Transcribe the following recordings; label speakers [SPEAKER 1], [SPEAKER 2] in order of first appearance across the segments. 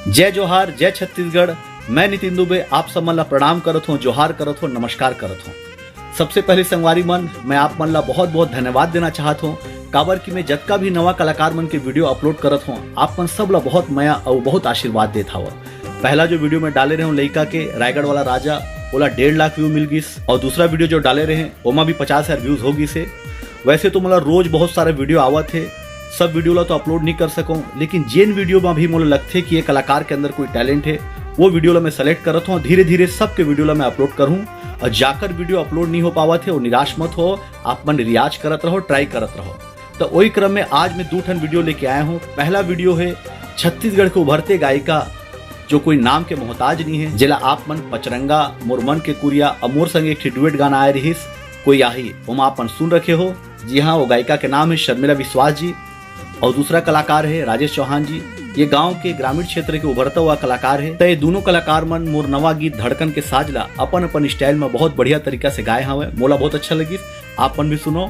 [SPEAKER 1] जय जोहार, जय छत्तीसगढ़। मैं नितिन दुबे आप सब मन ला प्रणाम करत हूँ, जोहार करत हूँ, नमस्कार करत हूँ। सबसे पहले संगवारी मन, मैं आप मन ला बहुत बहुत धन्यवाद देना चाहत हूँ, काबर कि मैं जतका भी नवा कलाकार मन के वीडियो अपलोड करत हूँ, आप मन सब ला बहुत माया और बहुत आशीर्वाद देत हव। पहला जो वीडियो में डाले रहे हूँ लइका के रायगढ़ वाला राजा, ओला 1.5 लाख व्यू मिल गिस, और दूसरा वीडियो जो डाले रहे ओमा भी 50,000 व्यूज हो गिस। वैसे तो मोला रोज बहुत सारे वीडियो आवत है, सब वीडियो ला तो अपलोड नहीं कर सकूं, लेकिन जेन वीडियो में भी मोला लगते कि ये कलाकार के अंदर कोई टैलेंट है, वो वीडियो ला मैं सेलेक्ट करत हूँ। धीरे धीरे सबके वीडियो ला मैं अपलोड करूँ, और जाकर वीडियो अपलोड नहीं हो पावत है वो निराश मत हो, आप मन रियाज करत रहो, ट्राई करत रहो। तो वही क्रम में आज मैं 2 ठन वीडियो लेके आया हूँ। पहला वीडियो है छत्तीसगढ़ के उभरते गायिका जो कोई नाम के मोहताज नहीं है, जिला आप मन पचरंगा मोर मन के कुरिया अमोर संग एक डुएट गाना आए रहीस कोई आही, वो आप सुन रखे हो। जी हाँ, वो गायिका के नाम है शर्मिला विश्वास जी, और दूसरा कलाकार है राजेश चौहान जी। ये गांव के ग्रामीण क्षेत्र के उभरता हुआ कलाकार है। तो ये दोनों कलाकार मन मोर नवा गीत धड़कन के साजला अपन अपन स्टाइल में बहुत बढ़िया तरीका से गाए हवे। मोला बहुत अच्छा लगी, आप मन भी सुनो,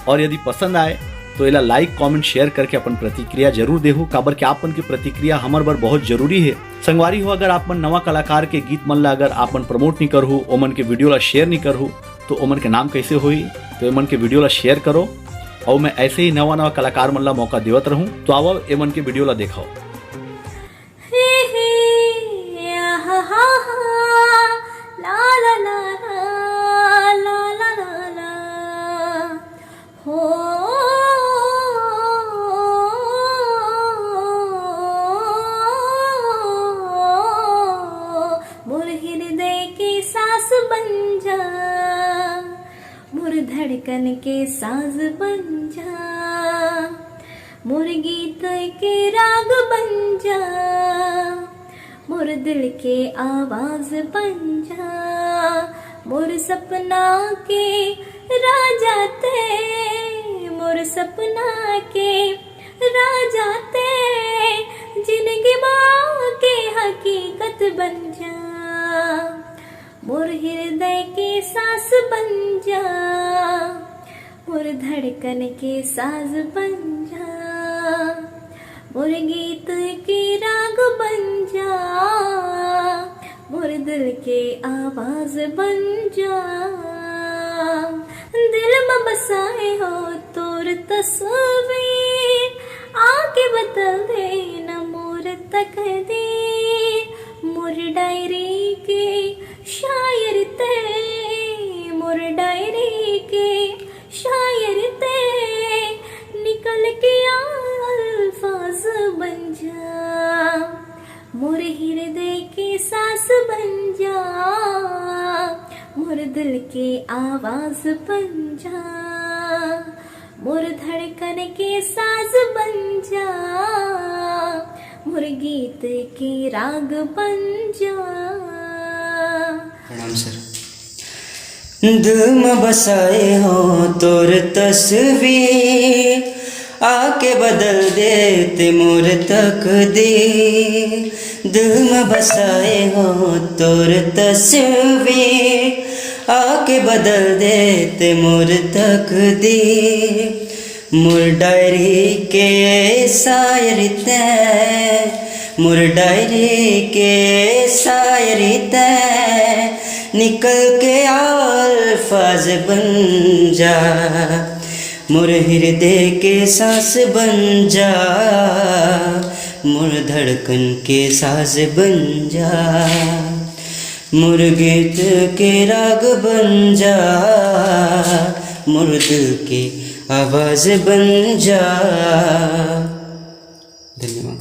[SPEAKER 1] और यदि पसंद आए तो इला लाइक कमेंट शेयर करके अपन प्रतिक्रिया जरूर देहु, काबर के आपन की प्रतिक्रिया हमर बर बहुत जरूरी है। संगवारी हो, अगर आपन नवा कलाकार के गीत मन ला अगर आपन प्रमोट नहीं करहु, ओमन के वीडियो ला शेयर नहीं करहु, तो ओमन के नाम कैसे होई। तो एमन के वीडियो ला शेयर करो, और मैं ऐसे ही नवा नवा कलाकार मन ला मौका देवत रहूं। तो आओ एमन के वीडियो ला देखाओ।
[SPEAKER 2] धड़कन के साज बन जा, मोर गीत के राग बन जा, मोर दिल के आवाज बन जा, मोर सपना के राजा ते, मोर सपना के राजा ते, जिंदगी माँ के हकीकत बन जा, मोर हृदय के सांस बन जा, मोर धड़कन के साज बन जा, मोर गीत के राग बन जा, मोर दिल के आवाज बन जा। दिल में बसाए हो तोर तस्वीर, आके बदल दे न मोर तकदीर, मोर डायरी के शायर ते, मोर डायरी के शायर ते, निकल के अल्फाज बन जा, मोर हृदय के सांस बन जा, मोर दिल के आवाज बन जा, मोर धड़कन के साज बन जा, मोर गीत के राग बन जा।
[SPEAKER 3] प्रणाम सर। दिल में बसाए हो तोर तस्वीर, आके बदल देते मोर तकदीर। दिल में बसाए हो तोर तस्वीर, आके बदल देते मोर तकदीर। मोर डायरी के शायरी ते, मोर डायरी के शायरी ते, निकल के अल्फाज बन जा, मोर हृदय के सांस बन जा, मोर धड़कन के साज बन जा, मोर गीत के राग बन जा, मोर दिल के आवाज बन जा। धन्यवाद।